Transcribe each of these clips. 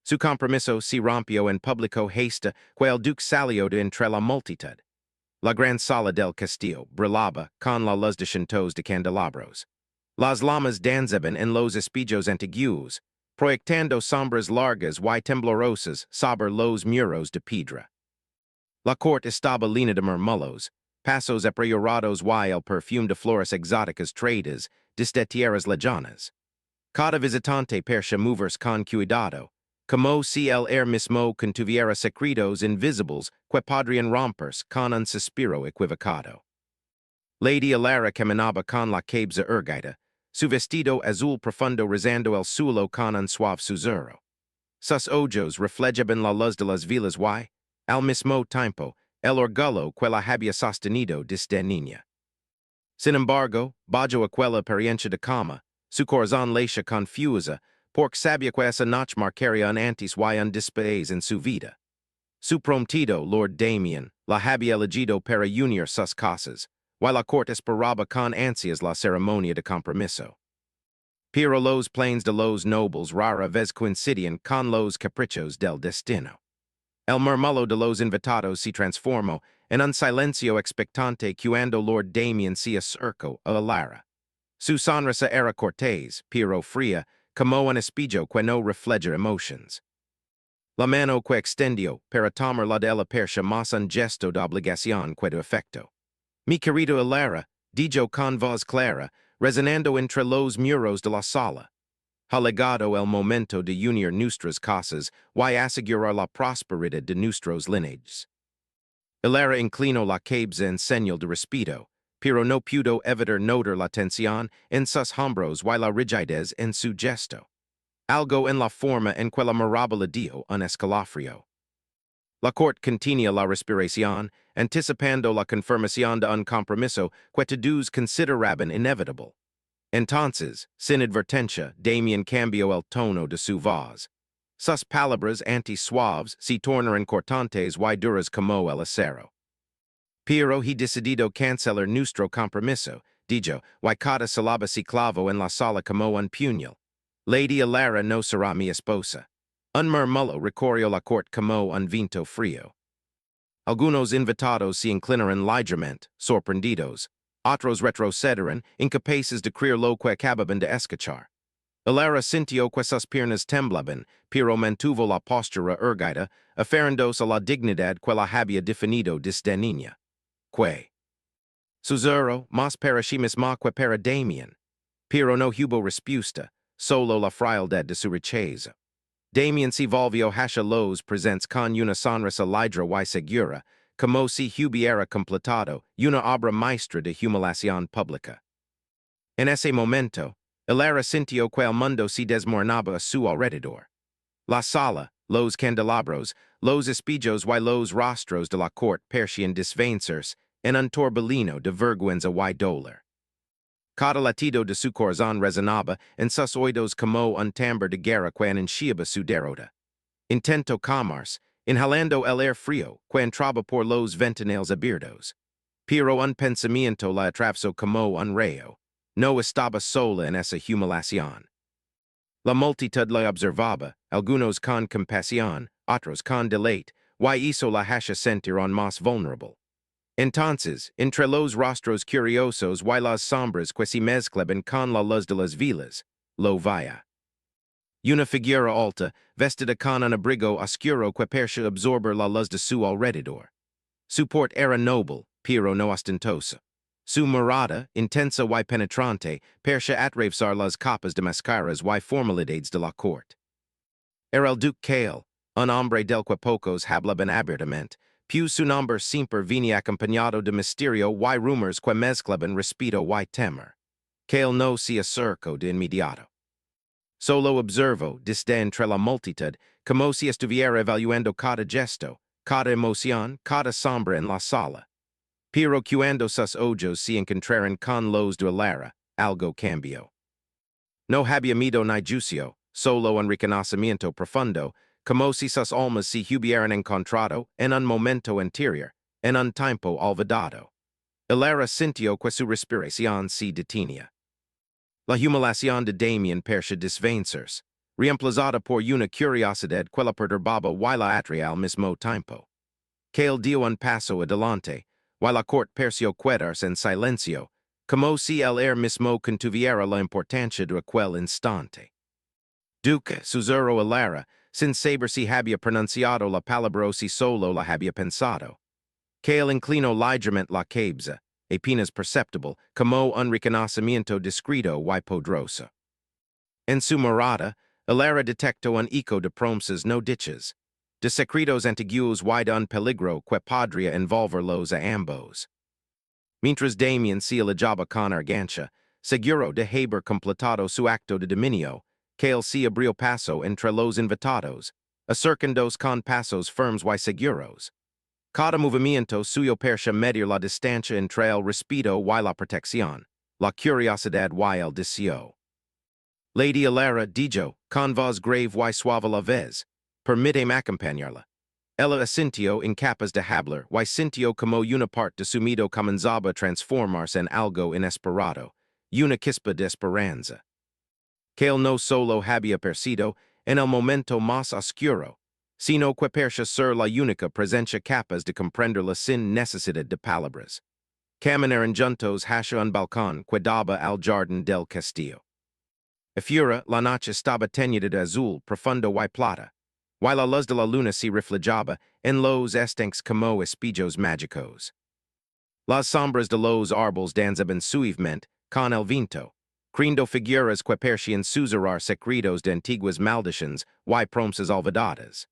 Su compromiso si rompio en publico hasta que el duque salió de entre la multitud. La gran sala del castillo brillaba con la luz de chantos de candelabros. Las llamas danzaban en los espejos antiguos, proyectando sombras largas y temblorosas sobre los muros de piedra. La corte estaba llena de murmullos, pasos apreurados y el perfume de flores exóticas traídas desde tierras lejanas. Cada visitante percha moverse con cuidado, como si el air mismo contuviera secretos invisibles que podrían romperse con un suspiro equivocado. Lady Alara caminaba con la cabeza erguida, su vestido azul profundo rezando el suelo con un suave susurro. Sus ojos reflejaban la luz de las velas y, al mismo tiempo, el orgullo que la había sostenido desde niña. Sin embargo, bajo aquella apariencia de calma, su corazón latía confusa, porque sabía que esa noche marcaría un antes y un después en su vida. Su prometido, Lord Damien, la había elegido para unir sus casas, y la corte esperaba con ansias la ceremonia de compromiso. Pero los planes de los nobles rara vez coincidían con los caprichos del destino. El murmullo de los invitados se transformó en un silencio expectante cuando Lord Damien se acercó a Alara. Su sonrisa era cortés, pero fría, como un espejo que no refleja emociones. La mano que extendió para tomar la de la percha más un gesto de obligación que de efecto. Mi querido Alara, dijo con voz clara, resonando entre los muros de la sala. Ha llegado el momento de unir nuestras casas y asegurar la prosperidad de nuestros linajes. Alara inclinó la cabeza en señal de respeto, pero no pudo evitar notar la tensión en sus hombros y la rigidez en su gesto. Algo en la forma en que la miraba dio un escalofrío. La corte continua la respiración, anticipando la confirmación de un compromiso que todos consideraban inevitable. Entonces, sin advertencia, Damien cambió el tono de su voz. Sus palabras anti-suaves se tornaron cortantes y duras como el acero. Pero he decidido cancelar nuestro compromiso, dijo, y cada sílaba se clavó en la sala como un puñal. Lady Alara no será mi esposa. Un murmullo recorrió la corte como un viento frío. Algunos invitados se inclinaron ligeramente, sorprendidos. Otros retrocederon, incapaces de creer lo que acababan de escuchar. Alara sintió que sus piernas temblaban, pero mantuvo la postura erguida, aferrándose a la dignidad que la había definido desde niña. Que susurró más para sí misma que para Damien. Pero no hubo respuesta, solo la frialdad de su riqueza. Damien se volvió hacia los presentes con una sonrisa ligra y segura, como si hubiera completado una obra maestra de humiliación pública. En ese momento, Alara sintió que el mundo se desmoronaba a su alrededor. La sala, los candelabros, los espejos y los rostros de la corte parecían desvanecerse en un torbellino de vergüenza y dolor. Cada latido de su corazón resonaba en sus oídos como un tambor de guerra que anunciaba su derrota. Intentó calmarse, inhalando el aire frío que entraba por los ventanales abiertos. Pero un pensamiento la atravesó como un rayo. No estaba sola en esa humiliación. La multitud la observaba, algunos con compasión, otros con deleite, y hizo la hacha sentir aún más vulnerable. Entonces, entre los rostros curiosos y las sombras que se mezclaban con la luz de las velas, lo vaya. Una figura alta, vestida con un abrigo oscuro que parecía absorber la luz de su alrededor. Su porte era noble, pero no ostentoso. Su mirada, intensa y penetrante, parecía atravesar las capas de máscaras y formalidades de la corte. Era el duque Cale, un hombre del que pocos hablaban abiertamente, pues su nombre siempre venía acompañado de misterio y rumores que mezclaban respeto y temor. Cale no se acercó de inmediato. Solo observó, desde entre la multitud, como si estuviera evaluando cada gesto, cada emoción, cada sombra en la sala. Pero cuando sus ojos se encontraron con los de Alara, algo cambió. No había miedo ni juicio, solo un reconocimiento profundo, como si sus almas se hubieran encontrado en un momento anterior, en un tiempo olvidado. Alara sintió que su respiración se detenía. La humiliación de Damien parecía desvanecerse. reemplazada por una curiosidad que la perturbaba y la atraía al mismo tiempo. Que el dio un paso adelante, y la corte pareció quedarse en silencio, como si el mismo contuviera la importancia de aquel instante. Duque, susurró Alara, sin saber si había pronunciado la palabra o si solo la había pensado. Que el inclinó ligeramente la cabeza, apenas perceptible, como un reconocimiento discreto y poderoso. En su mirada, Alara detectó un eco de promesas no dichas, de secretos antiguos y de un peligro que podría envolverlos a ambos. Mientras Damien se alejaba con argancia, seguro de haber completado su acto de dominio, que él se abrió paso entre los invitados, acercándose con pasos firmes y seguros. Cada movimiento suyo parecía medir la distancia entre el respeto y la protección, la curiosidad y el deseo. Lady Alara dijo, con voz grave y suave a la vez, permíteme acompañarla. Ella asintió incapaz de hablar y sintió como una parte de su miedo comenzaba a transformarse en algo inesperado, una chispa de esperanza. Que él no solo había percibido, en el momento más oscuro, sino que parecía ser la única presencia capaz de comprenderla sin necesidad de palabras. Caminaron juntos hacia un balcón que daba al jardín del castillo. Afuera, la noche estaba teñida de azul profundo y plata, y la luz de la luna se reflejaba en los estanques como espejos mágicos. Las sombras de los árboles danzaban suavemente con el viento, creando figuras que parecían susurrar secretos de antiguas maldiciones y promesas olvidadas.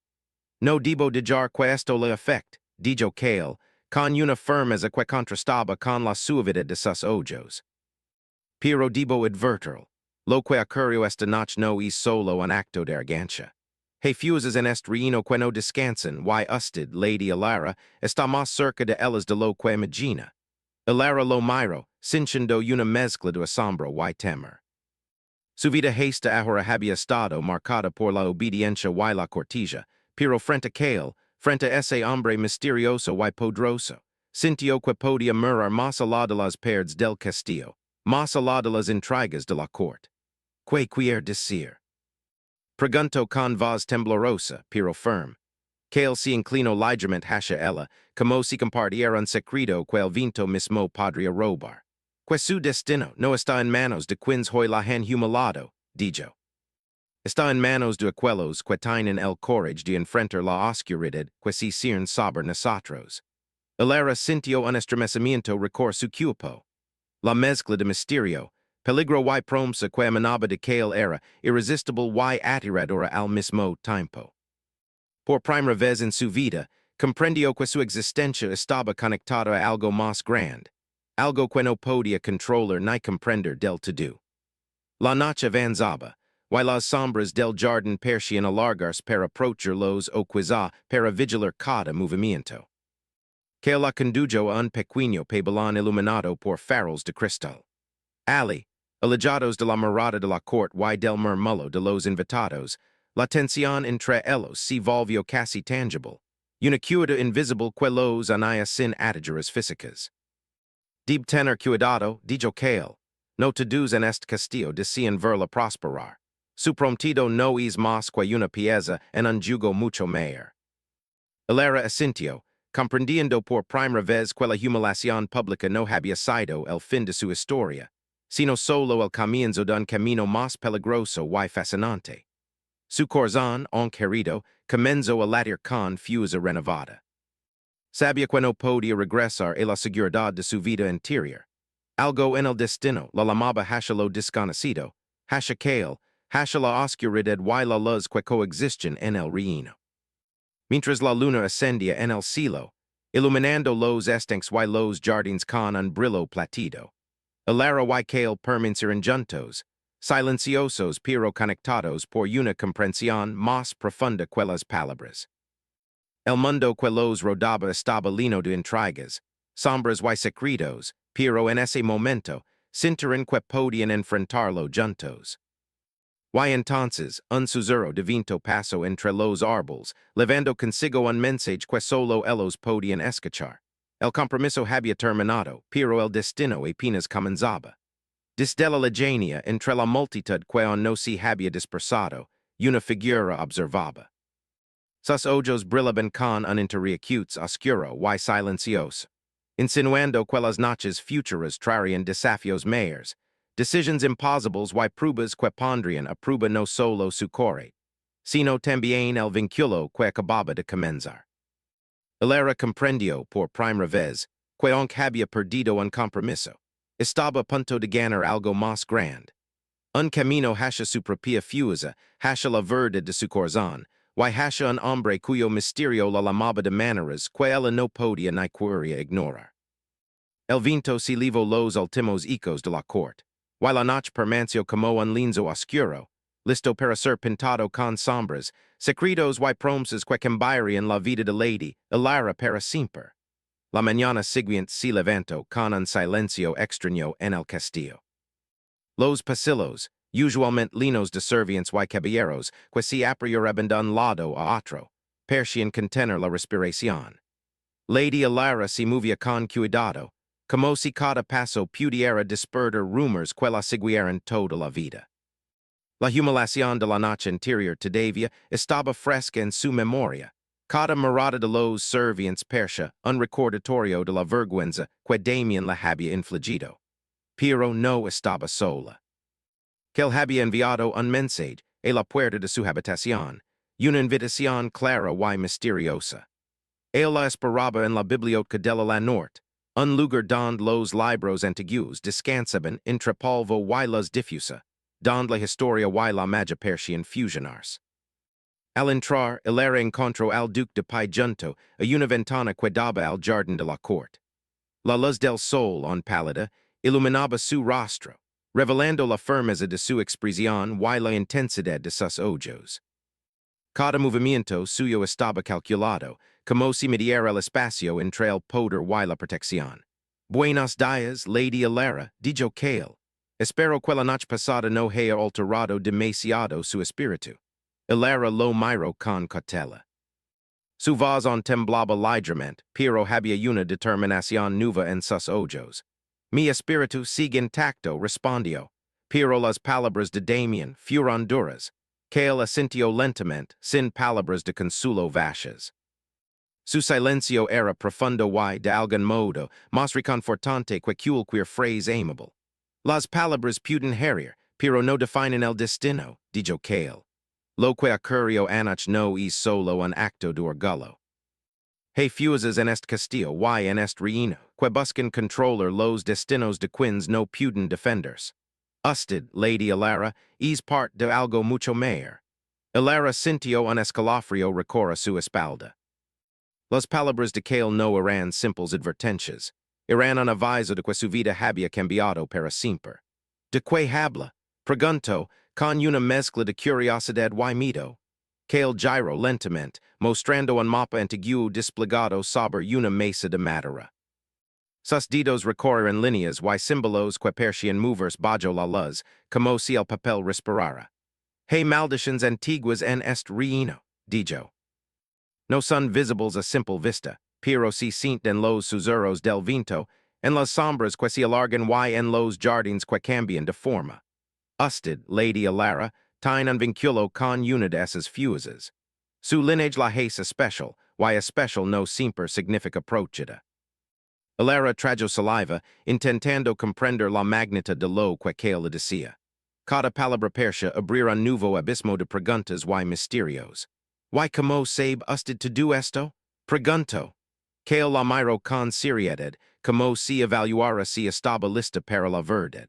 No debo dejar que esto le afecte, dijo Cale, con una firmeza que contrastaba con la suavidad de sus ojos. Pero debo advertirlo. Lo que ocurrió esta noche no es solo un acto de argancia. Fuses en este reino que no descansan, y usted, Lady Alara, está más cerca de ellas de lo que imagina. Alara lo miró, sintiendo una mezcla de asombro y temor. Su vida hasta ahora había estado marcada por la obediencia y la cortesía, pero frente a Cale, frente a ese hombre misterioso y poderoso, sintió que podía mirar más allá de las paredes del castillo, más allá de las intrigas de la corte. ¿Qué quiere decir? Preguntó con voz temblorosa, pero firme. Cale se inclinó ligeramente hacia ella, como si compartiera un secreto que el viento mismo podría robar. Que su destino no está en manos de quienes hoy la han humillado, dijo. Está en manos de aquellos que tienen el courage de enfrentar la oscuridad que se cierne sobre nosotros. Alara sintió un estremecimiento recor su cuerpo. La mezcla de misterio, peligro y promesa que emanaba de Cale era irresistible y aterradora al mismo tiempo. Por primera vez en su vida, comprendió que su existencia estaba conectada a algo más grande, algo que no podía controlar ni comprender del todo. La noche avanzaba, y las sombras del jardín parecían alargarse para aprovecharlos o quizá para vigilar cada movimiento. Que la condujo a un pequeño pabellón iluminado por faros de cristal. Ali, alejados de la mirada de la corte y del murmullo de los invitados, la tensión entre ellos se volvió casi tangible, una cuida invisible que los unía sin ataduras físicas. Deb tener cuidado, dijo Cale, no todos en este castillo desean verla prosperar. Su prometido no es más que una pieza en un yugo mucho mayor. Alara asintió, comprendiendo por primera vez que la humillación pública no había sido el fin de su historia, sino solo el comienzo de un camino más peligroso y fascinante. Su corazón, aunque herido, comenzó a latir con fuerza renovada. Sabía que no podía regresar a la seguridad de su vida interior. Algo en el destino la llamaba hacia lo desconocido, hacia Cale, hacia la oscuridad y la luz que coexisten en el reino. Mientras la luna ascendía en el cielo, iluminando los estanques y los jardines con un brillo platido, Alara y Cale permanecieron juntos, silenciosos pero conectados por una comprensión más profunda que las palabras. El mundo que los rodaba estaba lleno de intrigas, sombras y secretos, pero en ese momento, sintieron que podían enfrentarlo juntos. Y entonces, un susurro de viento pasó entre los árboles, llevando consigo un mensaje que solo ellos podían escuchar. El compromiso había terminado, pero el destino apenas comenzaba. Desde la lejanía entre la multitud que aún no se había dispersado, una figura observaba. Sus ojos brillaban con un interreacutes oscuro y silencioso, insinuando que las noches futuras traerían desafios mayores, decisions imposibles y pruebas que pondrían a prueba no solo su core, sino también el vínculo que acababa de comenzar. Él era comprendió por primera vez que aunque había perdido un compromiso, estaba a punto de ganar algo más grande. Un camino hacia su propia fuerza, hacia la verdad de su corazón, y hacia un hombre cuyo misterio la llamaba de maneras que ella no podía ni quería ignorar. El viento se llevó los últimos ecos de la corte, y la noche permaneció como un lienzo oscuro, listo para ser pintado con sombras, secretos y promesas que cambiarían la vida de Lady Elvira para siempre. La mañana siguiente se levantó con un silencio extraño en el castillo. Los pasillos, usualmente llenos de sirvientes y caballeros, que se abrieron de un lado a otro, parecían contener la respiración. Lady Elvira se movía con cuidado, como si cada paso pudiera despertar rumores que la siguieran toda la vida. La humiliación de la noche anterior todavía estaba fresca en su memoria. Cada mirada de los sirvientes persia un recordatorio de la vergüenza que Damien la había infligido. Pero no estaba sola. Que él había enviado un mensaje a la puerta de su habitación, una invitación clara y misteriosa. Él la esperaba en la biblioteca de la norte, un lugar donde los libros antiguos descansaban entre polvo y luz difusa, donde la historia y la magia persian fusionarse. Al entrar, él era encontró al duque de pie junto a una ventana que daba al jardín de la corte. La luz del sol on pálida iluminaba su rostro, revelando la firmeza de su expresión y la intensidad de sus ojos. Cada movimiento suyo estaba calculado, como si midiera el espacio entre el poder y la protección. Buenos días, Lady Elvira, dijo Cale. Espero que la noche pasada no haya alterado demasiado su espíritu. Elvira lo miró con cautela. Su voz temblaba ligeramente, pero había una determinación nueva en sus ojos. Mi espíritu sigue intacto, respondió, pero las palabras de Damien fueron duras. Cale asintió lentamente, sin palabras de consuelo vachas. Su silencio era profundo y, de algún modo, más reconfortante que cualquier frase amable. Las palabras pueden herir, pero no definen el destino, dijo Cale. Lo que ocurrió anoche no es solo un acto de orgullo. Hay fuerzas en este castillo y en este reino que buscan controlar los destinos de quienes no pueden defenderse. Usted, Lady Elvira, es parte de algo mucho mayor. Elvira sintió un escalofrío recorrer su espalda. Las palabras de Cale no eran simples advertencias. Eran un aviso de que su vida había cambiado para siempre. ¿De qué habla? Preguntó, con una mezcla de curiosidad y miedo. Cale giró lentamente, mostrando un mapa antiguo desplegado sobre una mesa de madera. Sus dedos recorren líneas y símbolos que parecían moverse bajo la luz, como si el papel respirara. Hay maldiciones antiguas en este reino, dijo. No son visibles a simple vista, pero se sienten los susurros del viento, en las sombras que se alargan y en los jardines que cambian de forma. Usted, Lady Elvira, tiene un vínculo con una de esas fuerzas. Su lineage la hace especial, y especial no siempre significa prochida. Elvira tragó saliva, intentando comprender la magnitud de lo que Cale decía. Cada palabra persia abrir un nuevo abismo de preguntas y misterios. ¿Y cómo sabe usted todo esto? Preguntó. Cale la miró con seriedad, como si evaluara si estaba lista para la verdad.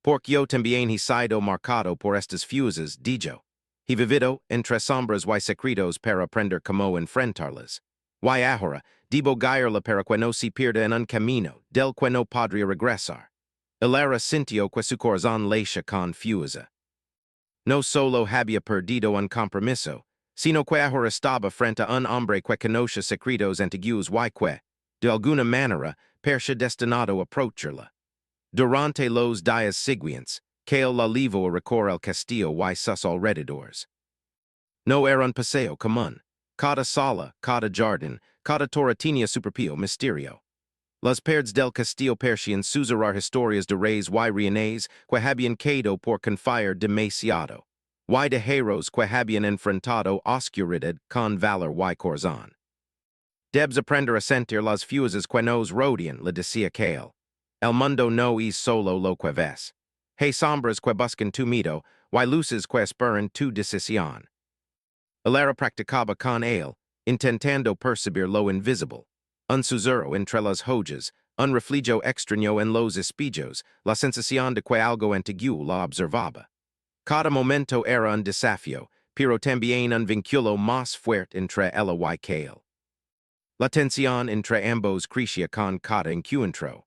Porque yo también he sido marcado por estas fuerzas, dijo. He vivido entre sombras y secretos para aprender cómo enfrentarlas. Y ahora, debo guiarla para que no se pierda en un camino del que no podría regresar. Elvira sintió que su corazón latía con fuerza. No solo había perdido un compromiso, sino que ahora estaba frente a un hombre que conoce secretos antiguos y que, de alguna manera, parecía destinado a aprovecharla. Durante los días siguientes, Cale la llevó a recorrer el castillo y sus alrededores. No era un paseo común. Cada sala, cada jardín, cada torre tenía su propio misterio. Las paredes del castillo parecían susurrar historias de reyes y reines que habían quedado por confiar demasiado. y de heros que habían enfrentado oscuridad con valor y corazón. Debs aprender a sentir las fuerzas que nos rodean, le decía Cale. El mundo no es solo lo que ves. Hay sombras que buscan tu miedo, y luces que esperan tu decisión. Alara practicaba con él, intentando percibir lo invisible. Un susurro entre las hojas, un reflejo extraño en los espejos, la sensación de que algo antiguo la observaba. Cada momento era un desafío, pero también un vínculo más fuerte entre ella y Cale. La tensión entre ambos crecía con cada encuentro.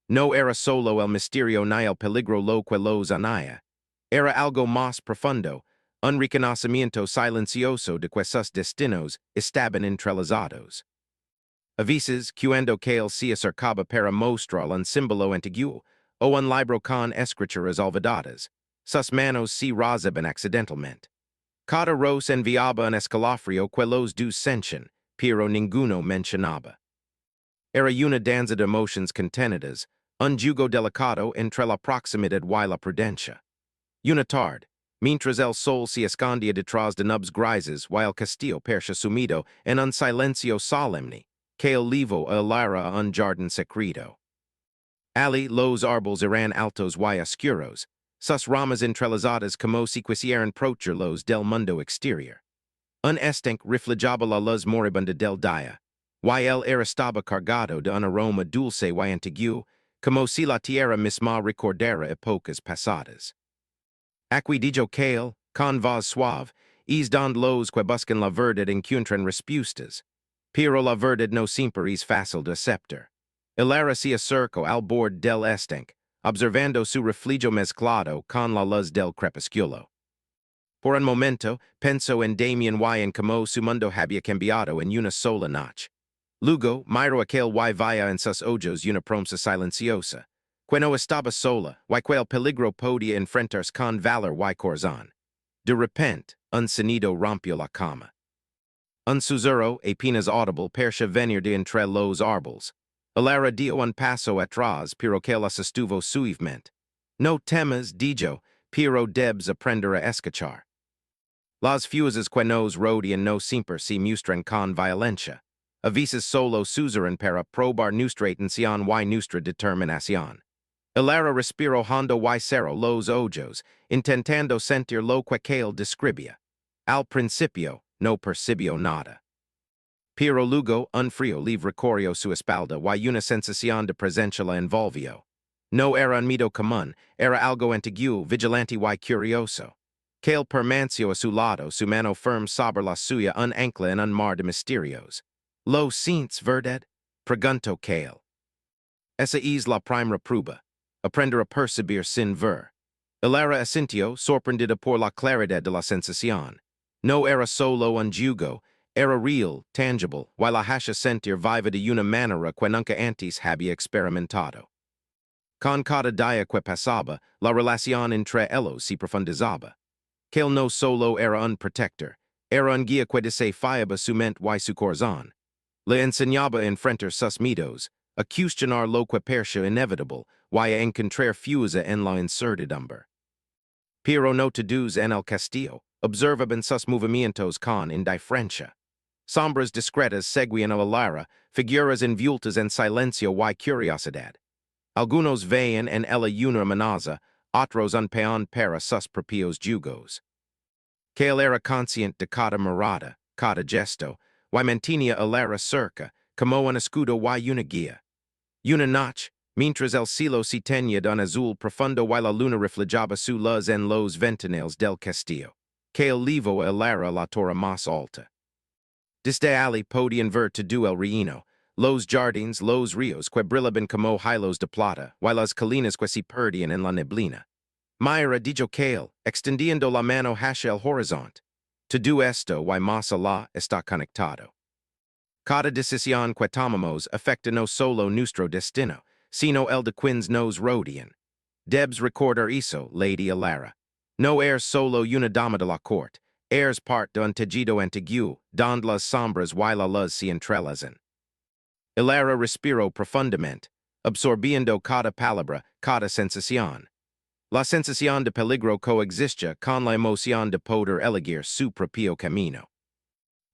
No era solo el misterio ni el peligro lo que los unía. Era algo más profundo, un reconocimiento silencioso de que sus destinos estaban entrelazados. A veces, cuando Cale se acercaba para mostrar un símbolo antiguo, o un libro con escrituras olvidadas, sus manos se razaban accidentalmente. Cada ros enviaba un escalofrío que los dos sentían, pero ninguno mencionaba. Era una danza de emociones contenidas, un jugo delicado entre la proximidad y la prudencia. Una tarde, mientras el sol se escondía detrás de nubes grises y el castillo percha sumido en un silencio solemne, Cale llevó a Lara a un jardín secreto. Allí los árboles eran altos y oscuros, sus ramas entrelazadas como si quisieran protegerlos del mundo exterior. Un estanque reflejaba la luz moribunda del día, y él estaba cargado de un aroma dulce y antiguo, como si la tierra misma recordara épocas pasadas. Aquí dijo Cale, con voz suave, es donde los que buscan la verdad encuentran respuestas, pero la verdad no siempre es fácil de aceptar. Alara se acercó al borde del estanque, observando su reflejo mezclado con la luz del crepúsculo. Por un momento, pensó en Damien y en como su mundo había cambiado en una sola noche. Luego, miró aquel y vaya en sus ojos una promesa silenciosa. Que no estaba sola, y que el peligro podía enfrentarse con valor y corazón. De repente, un sonido rompió la cama. Un susurro, apenas audible, percha venir de entre los árboles. Alara dio un paso atrás, pero que la sostuvo suavemente. No temas, dijo, pero debes aprender a escuchar. Las fuerzas que nos rodean no siempre se muestran con violencia. A veces solo susurran para probar nuestra atención y nuestra determinación. Alara respiró hondo y cerró los ojos, intentando sentir lo que Cale describía. Al principio, no percibió nada. Pero luego, un frío le recorrió su espalda y una sensación de presencia la envolvió. No era un miedo común, era algo antiguo, vigilante y curioso. Cale permaneció a su lado, su mano firme sobre la suya, un ancla en un mar de misterios. ¿Lo sientes, verdad? Preguntó Cale. Esa es la primera prueba. Aprender a percibir sin ver. Alara asintió, sorprendida por la claridad de la sensación. No era solo un jugo, era real, tangible, y la hacía sentir viva de una manera que nunca antes había experimentado. Con cada día que pasaba, la relación entre ellos se profundizaba. Cale no solo era un protector, era un guía que desafiaba su mente y su corazón. Le enseñaba a enfrentar sus miedos, a cuestionar lo que parecía inevitable, y a encontrar fuerza en la incertidumbre. Pero no todos en el castillo observaban sus movimientos con indiferencia. Sombras discretas seguían a Alara, figuras envueltas en silencio y curiosidad. Algunos veían en ella una amenaza, otros un peón para sus propios jugos. Cale era consciente de cada mirada, cada gesto, y mantenía Alara cerca, como un escudo y una guía. Una noche, mientras el cielo se teñía de un azul profundo y la luna reflejaba su luz en los ventanales del castillo, Cale llevó a Alara a la torre más alta. Desde allí podían ver todo el reino, los jardines, los ríos que brillaban como hilos de plata, y las colinas que se perdían en la neblina. Mira, dijo Cale, extendiendo la mano hacia el horizonte. Todo esto y más allá está conectado. Cada decisión que tomamos afecta no solo nuestro destino, sino el de quienes nos rodean. Debes recordar eso, Lady Alara. No eres solo una dama de la corte, eres parte de un tejido antiguo, donde las sombras y la luz se entrelazan. Alara respiró profundamente, absorbiendo cada palabra, cada sensación. La sensación de peligro coexiste con la emoción de poder elegir su propio camino.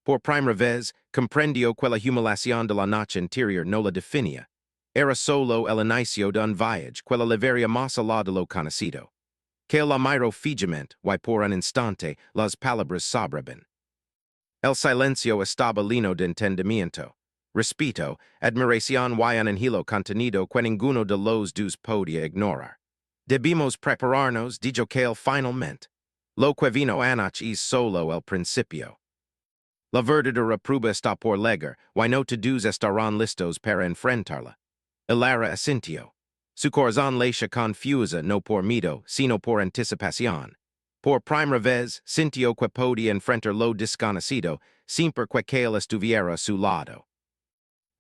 Por primera vez, comprendió que la humiliación de la noche interior no la definía. Era solo el inicio de un viaje que la llevaría más allá de lo conocido. Que la miró fijamente, y por un instante, las palabras sobraban. El silencio estaba lleno de entendimiento, respeto, admiración y un anhelo contenido que ninguno de los dos podía ignorar. Debimos prepararnos, dijo que finalmente. Lo que vino anoche es solo el principio. La verdadera prueba está por llegar, y no todos estarán listos para enfrentarla. Ilara asintió. Su corazón late confusa no por miedo, sino por anticipación. Por primera vez, sintió que podía enfrentar lo desconocido, siempre que él estuviera a su lado.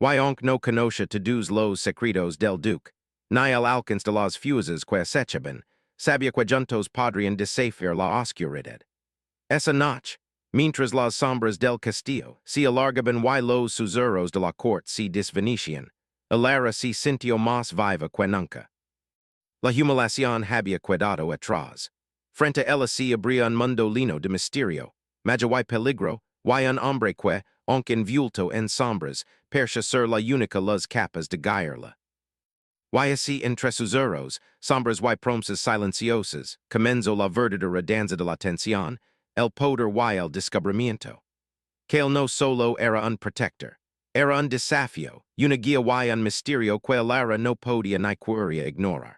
Y aunque no conoce todos los secretos del duque, ni el alcance de las fuerzas que acechaban, sabía que juntos podrían desafiar la oscuridad. Esa noche, mientras las sombras del castillo se alargaban y los susurros de la corte se desvanecían, Ilara se sintió más viva que nunca. La humiliación había quedado atrás. Frente a ella se abría un mundo lleno de misterio, magia y peligro, y un hombre que, aunque envuelto en sombras, parecía ser la única las capas de guiarla. Y así entre susurros, sombras y promesas silenciosas, comenzó la verdadera danza de la tensión, el poder y el descubrimiento. Que él no solo era un protector, era un desafío, una guía y un misterio que Ilara no podía ni quería ignorar.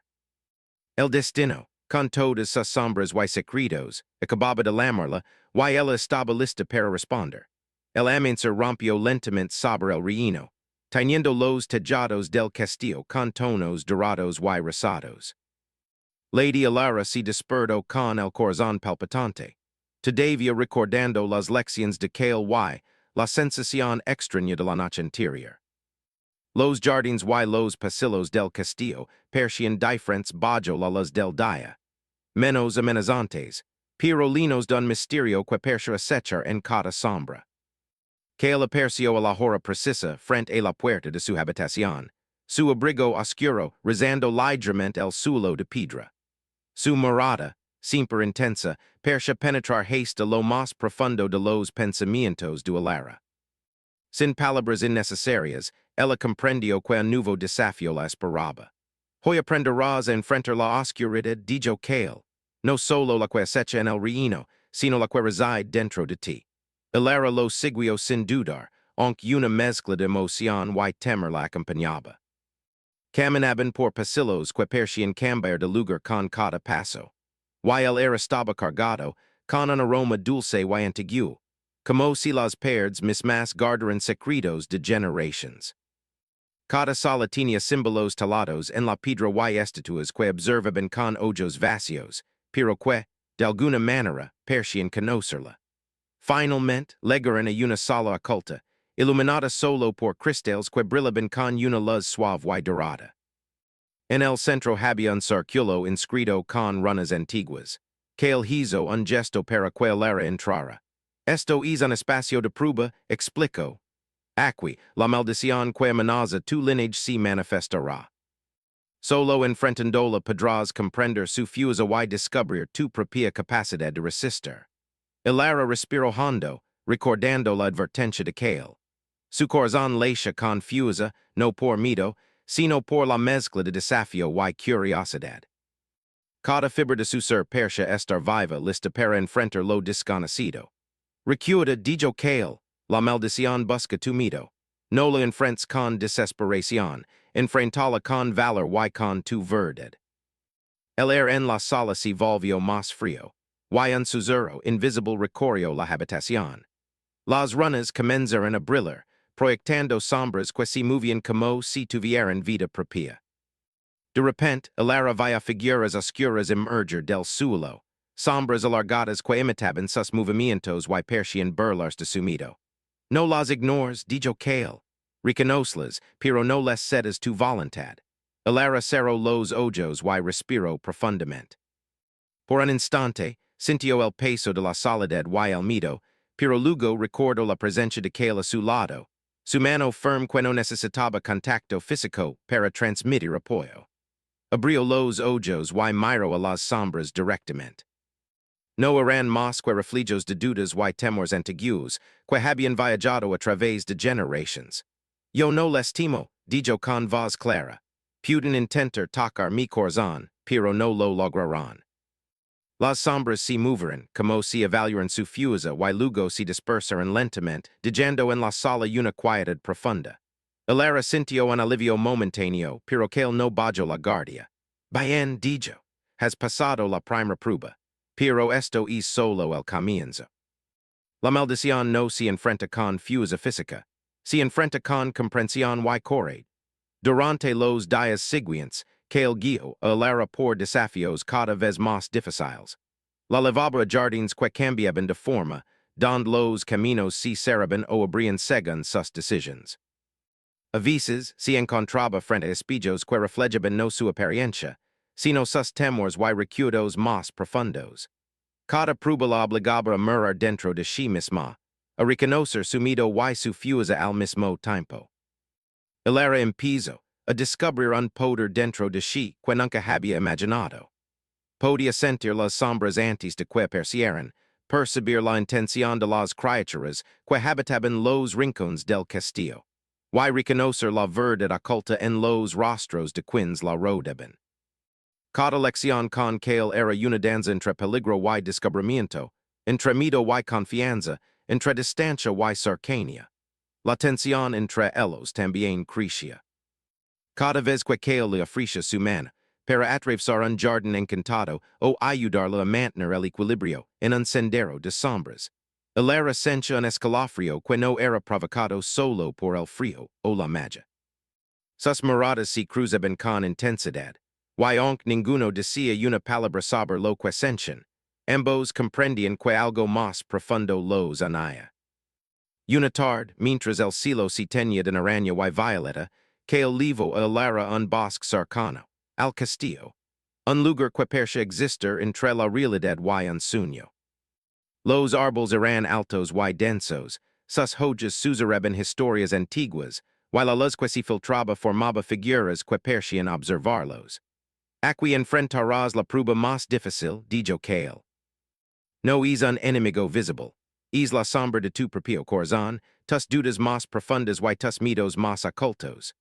El destino, con todas sus sombras y secretos, acababa de llamarla, y ella estaba lista para responder. El amenazar rompió lentamente sobre el reino, teniendo los tejados del castillo con tonos dorados y rosados. Lady Ilara se despertó con el corazón palpitante, todavía recordando las lecciones de Kale y la sensación extraña de la noche anterior. Los jardines y los pasillos del castillo parecían diferentes bajo la luz del día, menos amenazantes, pero llenos de un misterio que parecía acechar en cada sombra. Kale apareció a la hora precisa frente a la puerta de su habitación, su abrigo oscuro rezando ligeramente el suelo de piedra. Su mirada, siempre intensa, parecía penetrar hasta lo más profundo de los pensamientos de Ilara. Sin palabras innecesarias, ella comprendió que un nuevo desafío la esperaba. Hoy aprenderás a enfrentar la oscuridad, dijo Kale, no solo la que acecha en el reino, sino la que reside dentro de ti. Ilara lo siguió sin dudar, aunque una mezcla de emoción y temor la acompañaba. Caminaban por pasillos que parecían cambiar de lugar con cada paso. Y el aire estaba cargado, con un aroma dulce y antiguo, como si las paredes mismas guardaran secretos de generations. Cada sala tenía símbolos talados en la piedra y estatuas que observaban con ojos vacíos, pero que, de alguna manera, parecían conocerla. Finalmente, llegaron a una sala oculta, iluminada solo por cristales que brillaban con una luz suave y dorada. En el centro había un círculo inscrito con runas antiguas, que él hizo un gesto para que Ilara entrara. Esto es un espacio de prueba, explicó. Aquí, la maldición que amenaza tu linaje se manifestará. Solo enfrentándola podrás comprender su fuerza y descubrir tu propia capacidad de resistir. Ilara respiró hondo, recordando la advertencia de Kale. Su corazón late confusa, no por miedo, sino por la mezcla de desafío y curiosidad. Cada fibra de su ser parecía estar viva lista para enfrentar lo desconocido. Recuerda, dijo Kale, la maldición busca tu miedo. No la enfrentes con desesperación, enfrentala con valor y con tu verdad. El aire en la sala se volvió más frío, y un susurro invisible recorrió la habitación. Las runas comenzaron a brillar, proyectando sombras que se movían como si tuvieran vida propia. De repente, Ilara vio figuras oscuras emerger del suelo, sombras alargadas que imitaban sus movimientos y parecían burlarse de su miedo. No las ignores, dijo Kale. Reconocelas, pero no les cedas tu voluntad. Ilara cerró los ojos y respiró profundamente. Por un instante, sintió el peso de la soledad y el miedo, pero luego recordó la presencia de Kale a su lado, su mano firme que no necesitaba contacto físico para transmitir apoyo. Abrio los ojos y miro a las sombras directamente. No eran más que reflejos de dudas y temores antiguos, que habían viajado a través de generations. Yo no les temo, dijo con voz clara. Pueden intentar tocar mi corazón, pero no lo lograrán. Las sombras se moveran, como si evaluaran su fuerza y luego se dispersaran lentamente, dejando en la sala una quietud profunda. El era sintió un alivio momentáneo, pero que él no bajó la guardia. Bien, dijo, has pasado la primera prueba, pero esto es solo el comienzo. La maldición no se enfrenta con fuerza física, se enfrenta con comprensión y coraje. Durante los días siguientes, que el guío era por desafios cada vez más difíciles. La levabra jardins que cambiaban de forma, donde los caminos se cerraban o abrían según sus decisiones. A veces se encontraba frente a espejos que reflejaban no su apariencia, sino sus temores y recuerdos más profundos. Cada prueba la obligaba a mirar dentro de sí misma, a reconocer su miedo y su fuerza al mismo tiempo. El era empezó a descubrir un poder dentro de sí que nunca había imaginado. Podía sentir las sombras antes de que percibieran, percibir la intención de las criaturas que habitaban los rincones del castillo, y reconocer la verdad oculta en los rostros de quienes la rodeaban. Cada lección con que él era una danza entre peligro y descubrimiento, entre miedo y confianza, entre distancia y cercanía. La tensión entre ellos también crecía. Cada vez que él le ofrecía su mano, para atravesar un jardín encantado o ayudarle a mantener el equilibrio en un sendero de sombras, él era sentía un escalofrío que no era provocado solo por el frío o la magia. Sus miradas se cruzaban con intensidad, y aunque ninguno decía una palabra sobre lo que sentían, ambos comprendían que algo más profundo los unía. Una tarde, mientras el cielo se teñía de naranja y violeta, que el levo alara un bosque cercano, al castillo, un lugar que parecía existir entre la realidad y un sueño. Los árboles eran altos y densos, sus hojas susurraban historias antiguas, y la luz que se filtraba formaba figuras que parecían observarlos. Aquí enfrentarás la prueba más difícil, dijo Kale. No es un enemigo visible. Es la sombra de tu propio corazón, tus dudas más profundas y tus miedos más ocultos.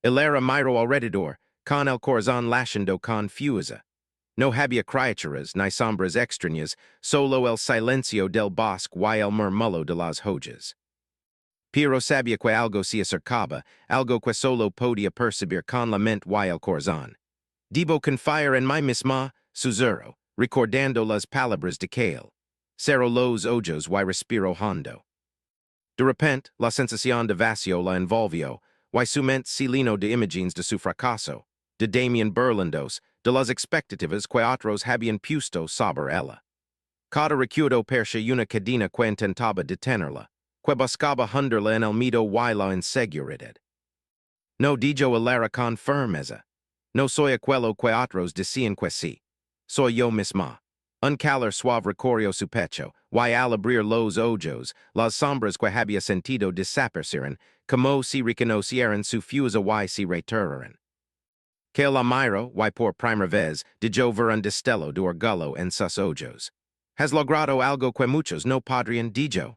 El era miró alrededor, con el corazón latiendo con fuerza. No había criaturas ni sombras extrañas, solo el silencio del bosque y el murmullo de las hojas. Pero sabía que algo se acercaba, algo que solo podía percibir con la mente y el corazón. Debo confiar en mí misma, susurró, recordando las palabras de Kale. Cerró los ojos y respiró hondo. De repente, la sensación de vacío la envolvió, y su mente se llenó de imágenes de su fracaso, de Damien Burlandos, de las expectativas que otros habían puesto sobre ella. Cada recuerdo parecía una cadena que intentaba detenerla, que buscaba hundirla en el miedo y la inseguridad. No dijo el era con firmeza. No soy aquello que otros decían que sí. Soy yo misma. Un calor suave recorrió su pecho, y al abrir los ojos, las sombras que había sentido desaparecieron, como si reconocieran su fuerza y se retiraran. Que la miró, y por primera vez, dijo ver un destello de orgullo en sus ojos. Has logrado algo que muchos no podrían, dijo.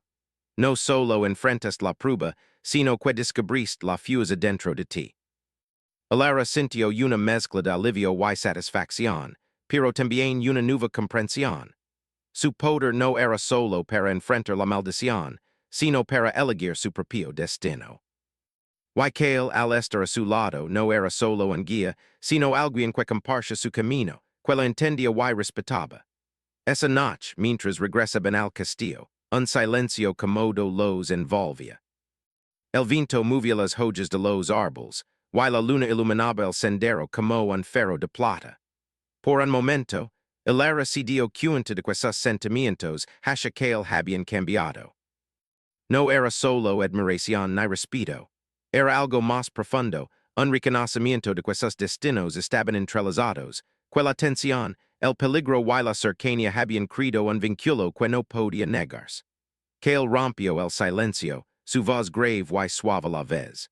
No solo enfrentas la prueba, sino que descubriste la fuerza dentro de ti. El era sintió una mezcla de alivio y satisfacción, pero también una nueva comprensión. Su poder no era solo para enfrentar la maldición, sino para elegir su propio destino. Y que él, al estar a su lado, no era solo un guía, sino alguien que compartía su camino, que la entendía y respetaba. Esa noche, mientras regresaban al castillo, un silencio cómodo los envolvía. El viento movía las hojas de los árboles, y la luna iluminaba el sendero como un faro de plata. Por un momento, el era se dio cuenta de que sus sentimientos hacia que él habían cambiado. No era solo admiración ni respeto, era algo más profundo, un reconocimiento de que sus destinos estaban entrelazados, que la tensión, el peligro y la cercanía habían creado un vínculo que no podía negarse. Que él rompió el silencio, su voz grave y suave a la vez.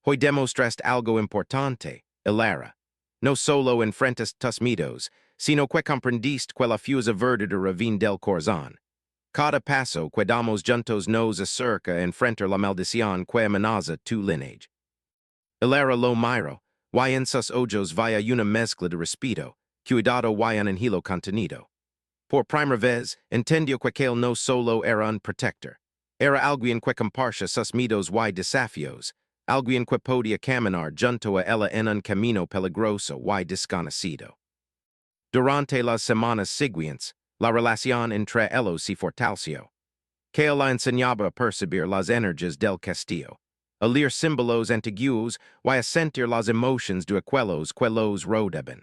Hoy demostraste algo importante, el era. no solo enfrentas tus mitos, sino que comprendiste que la fusa verde de ravine del corazón. Cada paso que damos juntos nos acerca enfrentar la maldición que amenaza tu lineage. Hilera lo miro, y en sus ojos vaya una mezcla de respeto, cuidado y un hilo contenido. Por primera vez, entendió que él no solo era un protector. Era alguien que compartía sus mitos y desafios, alguien que podía caminar junto a ella en un camino peligroso y desconocido. Durante las semanas siguientes, la relación entre ellos se fortaleció. Que la enseñaba a percibir las energías del castillo, a leer símbolos antiguos y a sentir las emociones de aquellos que los rodeaban.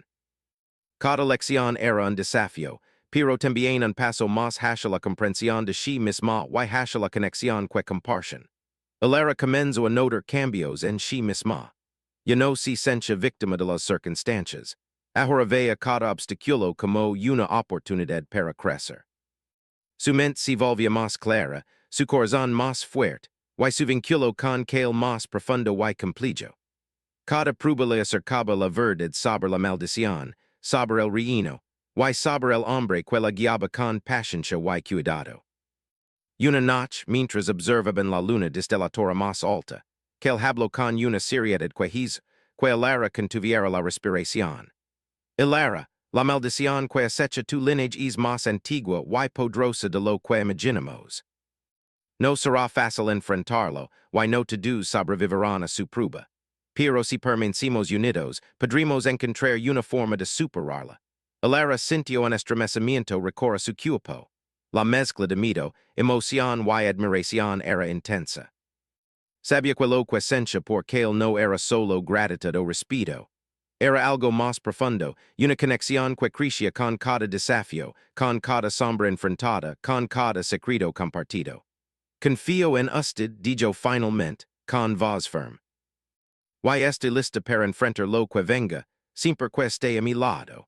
Cada lección era un desafío, pero también un paso más hacia la comprensión de sí misma y hacia la conexión que comparten. Hilera comenzó a notar cambios en sí misma. Ya no se sentía víctima de las circunstancias. Ahora veía cada obstáculo como una oportunidad para crecer. Su mente se volvía más clara, su corazón más fuerte, y su vínculo con él más profundo y complejo. Cada prueba le acercaba la verdad sobre la maldición, sobre el reino, y sobre el hombre que la guiaba con paciencia y cuidado. Una noche, mientras observaban la luna desde la torre más alta, que él habló con una seriedad que hizo que Hilera contuviera la respiración. Hilera, la maldición que acecha tu lineage es más antigua y poderosa de lo que imaginamos. No será fácil enfrentarlo, y no todos sobrevivirán a su prueba. Pero si permanecemos unidos, podremos encontrar una forma de superarla. Hilera sintió un estremecimiento recorrer su cuerpo. La mezcla de miedo, emoción y admiración era intensa. Sabía que lo que sentía porque él no era solo gratitud o respeto. Era algo más profundo, una conexión que crecía con cada desafío, con cada sombra enfrentada, con cada secreto compartido. Confío en usted, dijo finalmente, con voz firme. Y estoy lista para enfrentar lo que venga, siempre que esté a mi lado.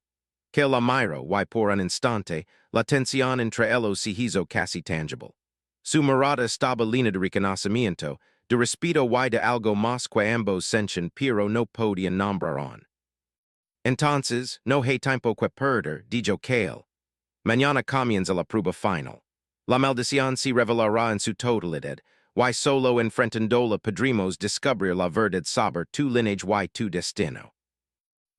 Que la miro, y por un instante, la tensión entre ellos se hizo casi tangible. Su mirada estaba llena de reconocimiento, de respeto y de algo más que ambos sentían pero no podían nombrar. Entonces, no hay tiempo que perder, dijo Kale. Mañana comienza la prueba final. La maldición se revelará en su totalidad, y solo enfrentándola podremos descubrir la verdad sobre tu lineage y tu destino.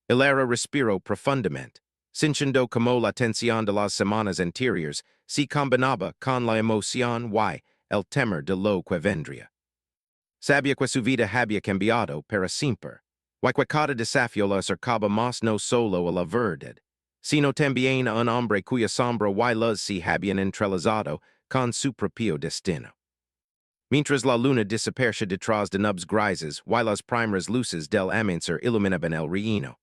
Hilera respiró profundamente, sintiendo como la tensión de las semanas anteriores se combinaba con la emoción y el temor de lo que vendría. Sabía que su vida había cambiado para siempre, y que cada desafío la acercaba más no solo a la verdad, sino también a un hombre cuya sombra y luz se habían entrelazado con su propio destino. Mientras la luna desaparecía detrás de nubes grises y las primeras luces del amanecer iluminaban el reino,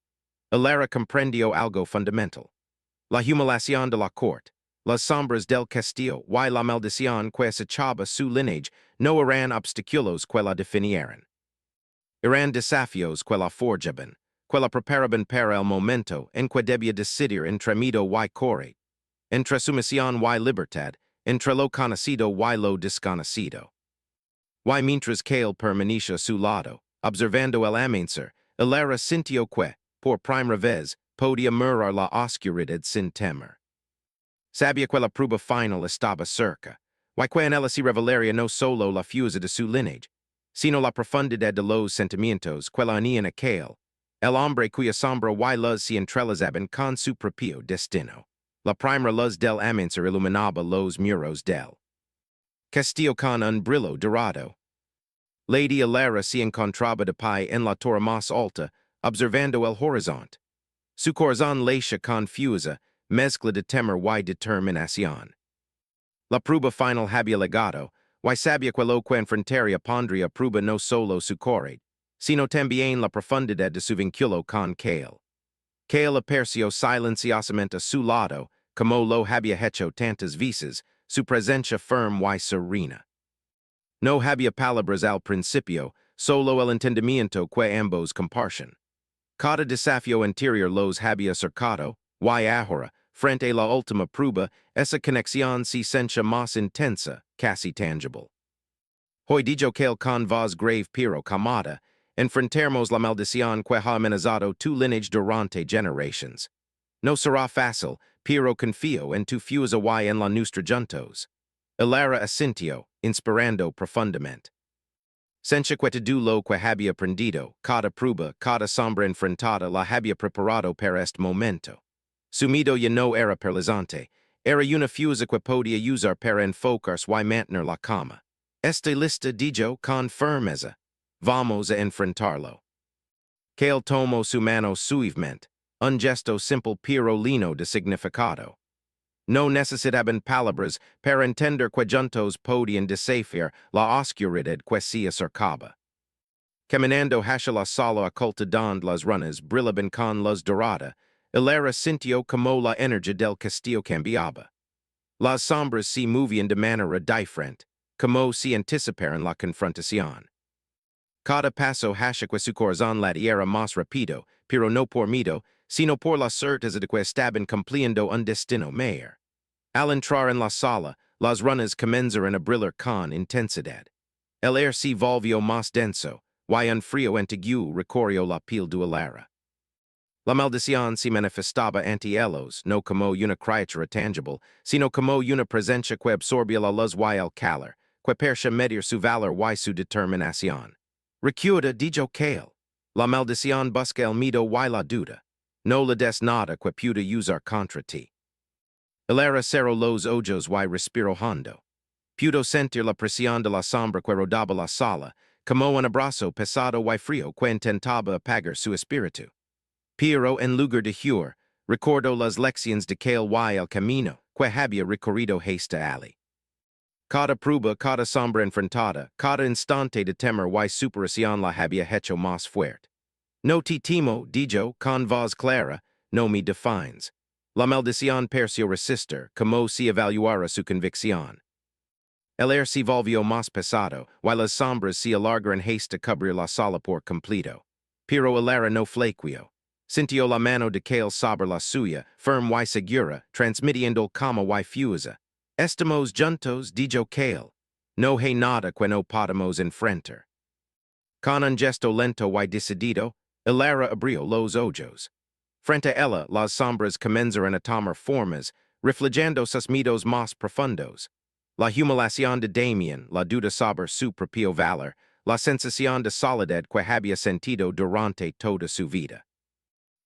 Hilera comprendió algo fundamental. La humiliación de la corte, las sombras del castillo y la maldición que acechaba su lineage no eran obstáculos que la definieran. Eran desafíos que la forjaban, que la preparaban para el momento en que debía decidir entre miedo y coraje, entre sumisión y libertad, entre lo conocido y lo desconocido. Y mientras que él permanecía a su lado, observando el amanecer, Hilera sintió que, por primera vez, podía mirar la oscuridad sin temor. Sabía que la prueba final estaba cerca, y que en ella se revelaría no solo la fuerza de su lineage, sino la profundidad de los sentimientos que la unían a él, el hombre cuya sombra y luz se entrelazaban con su propio destino. La primera luz del amanecer iluminaba los muros del castillo con un brillo dorado. Lady Hilera se encontraba de pie en la torre más alta, observando el horizonte. Su corazón latía confusa, mezcla de temor y determinación. La prueba final había llegado, y sabía que lo que enfrentaría pondría a prueba no solo su coraje, sino también la profundidad de su vínculo con Kale. Kale aperció silenciosamente a su lado, como lo había hecho tantas veces, su presencia firme y serena. No había palabras al principio, solo el entendimiento que ambos compartían. Cada desafío anterior los había acercado, y ahora, frente a la última prueba, esa conexión se sentía más intensa, casi tangible. Hoy dijo que con voz grave pero calmada, enfrentermos la maldición que ha amenazado tu lineage durante generations. No será fácil, pero confío en tu fusa y en la nuestra juntos. Elara asintio, inspirando profundamente. Sencha que tu lo que había aprendido, cada prueba, cada sombra enfrentada la había preparado para este momento. Sumido ya no era paralizante, era una fusa que podía usar para enfocarse y mantener la calma. Esta lista dijo con firmeza. Vamos a enfrentarlo. Que el tomo su mano suavemente, un gesto simple pero lino de significado. No necesitaban palabras para entender que juntos podían desafiar la oscuridad que se acercaba. Caminando hacia la sala oculta donde las runas brillaban con luz dorada, Elara sintió como la energía del castillo cambiaba. Las sombras se movían de manera diferente, como si anticiparan la confrontación. Cada paso hacia que su corazón latiera más rápido, pero no por miedo, sino por la certeza de que estaban cumpliendo un destino mayor. Al entrar en la sala, las runas comenzaron a brillar con intensidad. El aire se volvió más denso, y un frío antiguo recorrió la piel de Elara. La maldición se manifestaba ante ellos no como una criatura tangible, sino como una presencia que absorbía la luz y el calor, que parecía medir su valor y su determinación. Recuerda, dijo Kale, la maldición busca el miedo y la duda. No le des nada que pueda usar contra ti. Elara cerró los ojos y respiró hondo. Pudo sentir la presión de la sombra que rodaba la sala, como un abrazo pesado y frío que intentaba apagar su espíritu. Pero en lugar de huir, recordó las lecciones de Kale y el camino que había recorrido hasta allí. Cada prueba, cada sombra enfrentada, cada instante de temor y superación la había hecho más fuerte. No te temo, dijo, con voz clara, no me defines. La maldición pareció resistir, como si evaluara su convicción. El aire se volvió más pesado, y las sombras se alargaron hasta cubrir la sala por completo. Pero Elara no flaqueó. Sintió la mano de Kale sobre la suya, firme y segura, transmitiendo calma y fuerza. Estamos juntos, dijo Kale. No hay nada que no podamos enfrentar. Con un gesto lento y decidido, Elara abrió los ojos. Frente a ella, las sombras comenzaron a tomar formas, reflejando sus miedos más profundos. La humiliación de Damien, la duda sobre su propio valor, la sensación de soledad que había sentido durante toda su vida.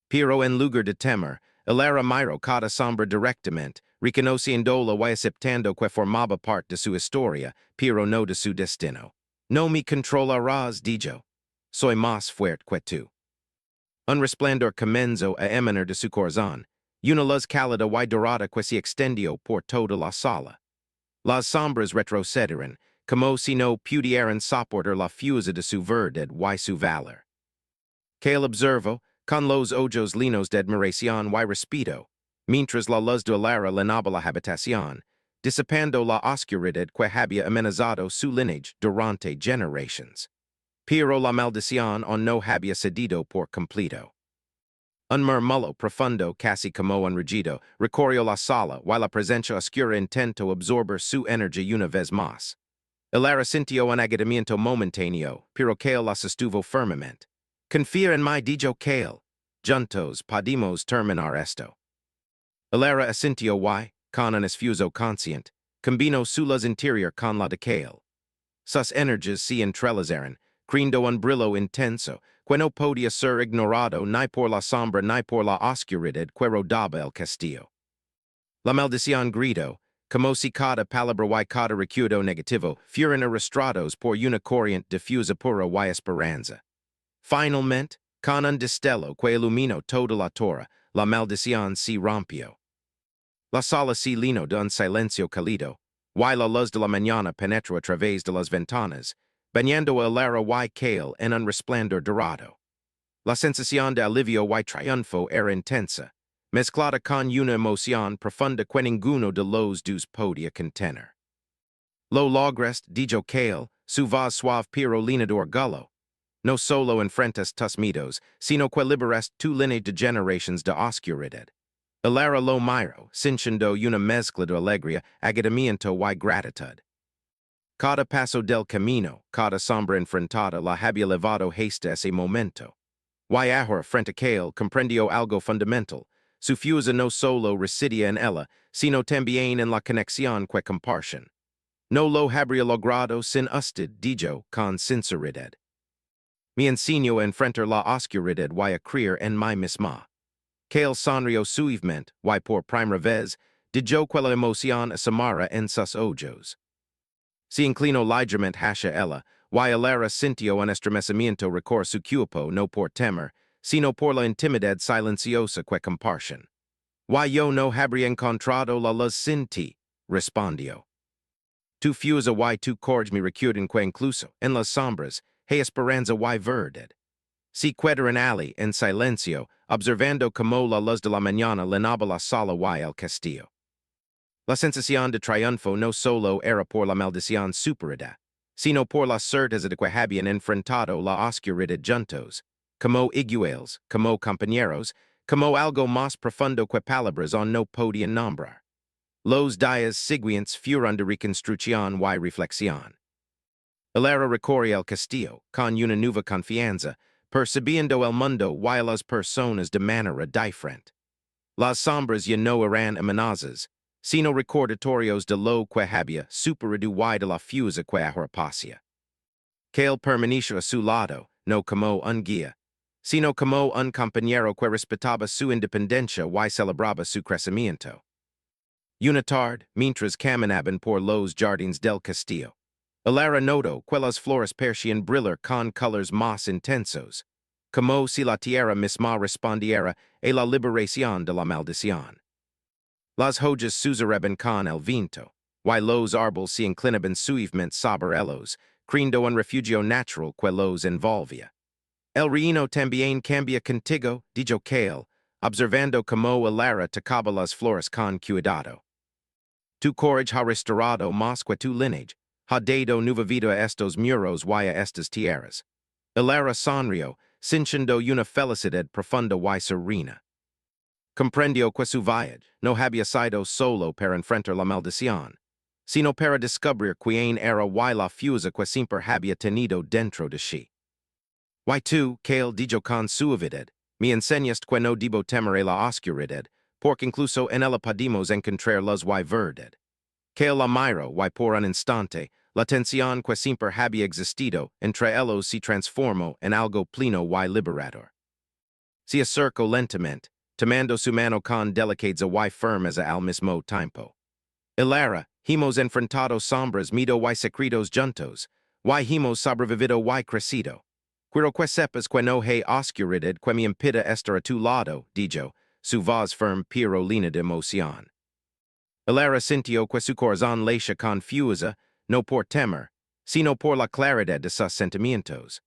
Pero en lugar de temer, Elara miró cada sombra directamente, reconociéndola y aceptando que formaba parte de su historia, pero no de su destino. No me controlarás, dijo. Soy más fuerte que tú. Un resplandor comenzó a emanar de su corazón, una luz cálida y dorada que se extendió por toda la sala. Las sombras retrocedieron, como si no pudieran soportar la fuerza de su verdad y su valor. Kale observó, con los ojos linos de admiración y respeto, mientras la luz de Elara llenaba la habitación, disipando la oscuridad que había amenazado su lineage durante generations. Pero la maldición no había cedido por completo. Un murmullo profundo, casi como un rugido, recorrió la sala, y la presencia oscura intentó absorber su energía una vez más. Elara sintió un agotamiento momentáneo, pero Kale la sostuvo firmemente. Confía en mí, dijo Kale. Juntos podemos terminar esto. Elara asintió y, con un esfuerzo consciente, combinó su luz interior con la de Kale. Sus energias se entrelazaron, creando un brillo intenso, que no podía ser ignorado ni por la sombra ni por la oscuridad que rodaba el castillo. La maldición gritó, como si cada palabra y cada recuerdo negativo fueran arrastrados por una corriente difusa pura y esperanza. Finalmente, con un destello que iluminó toda la torre, la maldición se rompió. La sala se llenó de un silencio cálido, y la luz de la mañana penetró a través de las ventanas, bañando a Elara y Kale en un resplandor dorado. La sensación de alivio y triunfo era intensa, mezclada con una emoción profunda que ninguno de los dos podía contener. Lo lograste, dijo Kale, su voz suave pero llena de orgullo. No solo enfrentas tus miedos, sino que liberaste tu línea de generations de oscuridad. Elara lo miró, sintiendo una mezcla de alegría, agotamiento y gratitud. Cada paso del camino, cada sombra enfrentada la había levado hasta ese momento. Y ahora frente a él comprendió algo fundamental. Su fuerza no solo residía en ella, sino también en la conexión que comparten. No lo habría logrado sin usted, dijo, con sinceridad. Me enseñó a enfrentar la oscuridad y a creer en mí misma. Que el sonrío suavemente, y por primera vez, dijo quella emoción asomara en sus ojos. Se inclinó ligeramente hacia ella, y Alara sintió un estremecimiento recor su cuerpo no por temor, sino por la intimidad silenciosa que comparten. Y yo no habría encontrado la luz sin ti, respondió. Tu fuerza y tu courage me recuerdan que incluso en las sombras, hay esperanza y verdad. Si quedaron allí en silencio, observando como la luz de la mañana llenaba la sala y el castillo. La sensación de triunfo no solo era por la maldición superada, sino por la certeza de que habían enfrentado la oscuridad juntos, como iguales, como compañeros, como algo más profundo que palabras no podían nombrar. Los días siguientes fueron de reconstrucción y reflexión. Alara recorrió el castillo con una nueva confianza, percibiendo el mundo y las personas de manera diferente. Las sombras ya no eran amenazas, sino recordatorios de lo que había superado y de la fuerza que ahora pasia. Que él permaneció a su lado, no como un guía, sino como un compañero que respetaba su independencia y celebraba su crecimiento. Una tarde, mientras caminaban por los jardines del castillo, Alara notó que las flores parecían brillar con colores más intensos, como si la tierra misma respondiera a la liberación de la maldición. Las hojas susurraban con el viento, y los árboles se inclinaban suavemente sobre ellos, creando un refugio natural que los envolvía. El reino también cambia contigo, dijo Kale, observando como Alara tocaba las flores con cuidado. Tu courage ha restaurado más que tu lineage, ha dado nueva vida a estos muros y a estas tierras. Alara sonrió, sintiendo una felicidad profunda y serena. Comprendió que su viaje no había sido solo para enfrentar la maldición, sino para descubrir quién era y la fuerza que siempre había tenido dentro de sí. Y tú, Kale dijo con suavidad, me enseñaste que no debo temer la oscuridad, porque incluso en ella podemos encontrar luz y verdad. Kale la miró y por un instante, la tensión que siempre había existido entre ellos se transformó en algo pleno y liberador. Se acercó lentamente, tomando su mano con delicadeza y firmeza al mismo tiempo. Alara, hemos enfrentado sombras, miedo y secretos juntos, y hemos sobrevivido y crecido. Quiero que sepas que no hay oscuridad que me impida estar a tu lado, dijo, su voz firme pero llena de emoción. Alara sintió que su corazón latía con fuerza, no por temor, sino por la claridad de sus sentimientos.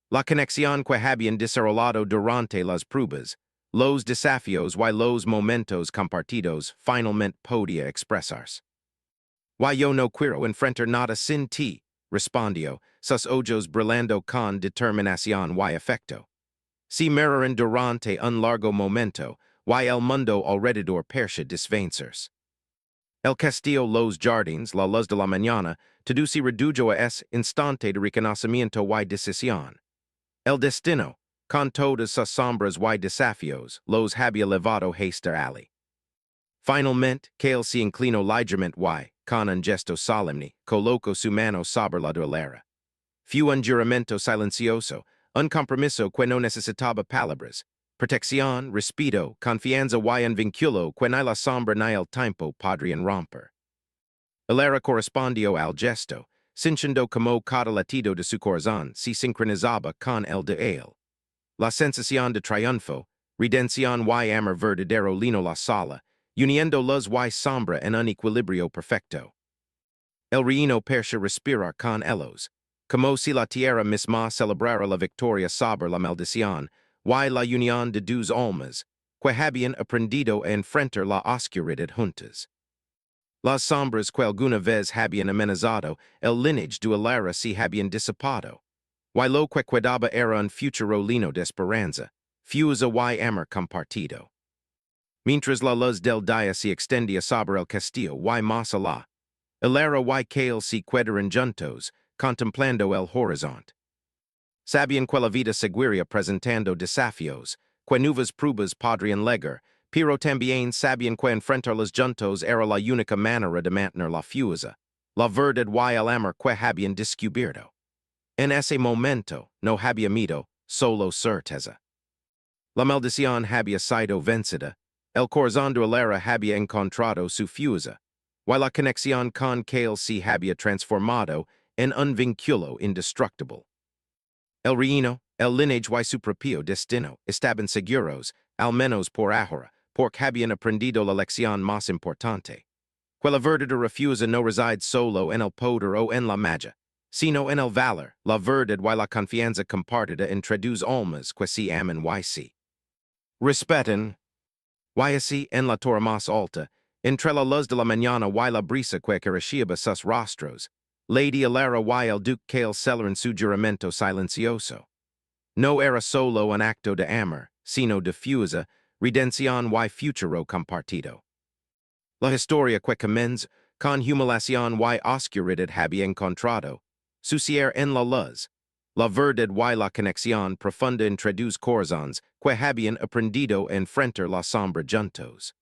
La conexión que habían desarrollado durante las pruebas, los desafíos y los momentos compartidos finalmente podía expresarse. Y yo no quiero enfrentar nada sin ti, respondió, sus ojos brillando con determinación y afecto. Si miraron durante un largo momento, y el mundo alrededor parecía desvanecerse. El castillo, los jardines, la luz de la mañana, todo se redujo a ese instante de reconocimiento y decisión. El destino, con todas sus sombras y desafíos, los había levado hasta allí. Finalmente, Kale se inclinó ligeramente y, con un gesto solemne, colocó su mano sobre la de Alara. Fue un juramento silencioso, un compromiso que no necesitaba palabras, protección, respeto, confianza y un vínculo que ni la sombra ni el tiempo podrían romper. Alara correspondió al gesto, sintiendo como cada latido de su corazón se sincronizaba con el de él. La sensación de triunfo, redención y amor verdadero llenó la sala, uniendo luz y sombra en un equilibrio perfecto. El reino parecía respirar con ellos, como si la tierra misma celebrara la victoria sobre la maldición y la unión de dos almas, que habían aprendido a enfrentar la oscuridad juntas. Las sombras que alguna vez habían amenazado el lineage de Alara se habían disipado, y lo que quedaba era un futuro lleno de esperanza, fuerza y amor compartido. Mientras la luz del día se extendía sobre el castillo y más allá, Hilera y que si quedaran juntos, contemplando el horizonte. Sabían que la vida seguiría presentando desafíos, que nuevas pruebas podrían llegar, pero también sabían que enfrentarlas juntos era la única manera de mantener la fuerza, la verdad y el amor que habían descubierto. En ese momento, no había miedo, solo certeza. La maldición había sido vencida, el corazón de Hilera había encontrado su fuerza, y la conexión con que se había transformado en un vínculo indestructible. El reino, el lineage y su propio destino estaban seguros, al menos por ahora, porque habían aprendido la lección más importante. Que la verdadera fuerza no reside solo en el poder o en la magia, sino en el valor, la verdad y la confianza compartida entre dos almas que se aman y se respetan. Y así, en la torre más alta, entre la luz de la mañana y la brisa que careciaba sus rostros, Lady Hilera y el duque que celebraron su juramento silencioso. No era solo un acto de amor, sino de fuerza, redención y futuro compartido. La historia que comienza con humiliación y oscuridad había encontrado, sucier en la luz, la verdad y la conexión profunda entre dos corazones que habían aprendido a enfrentar la sombra juntos.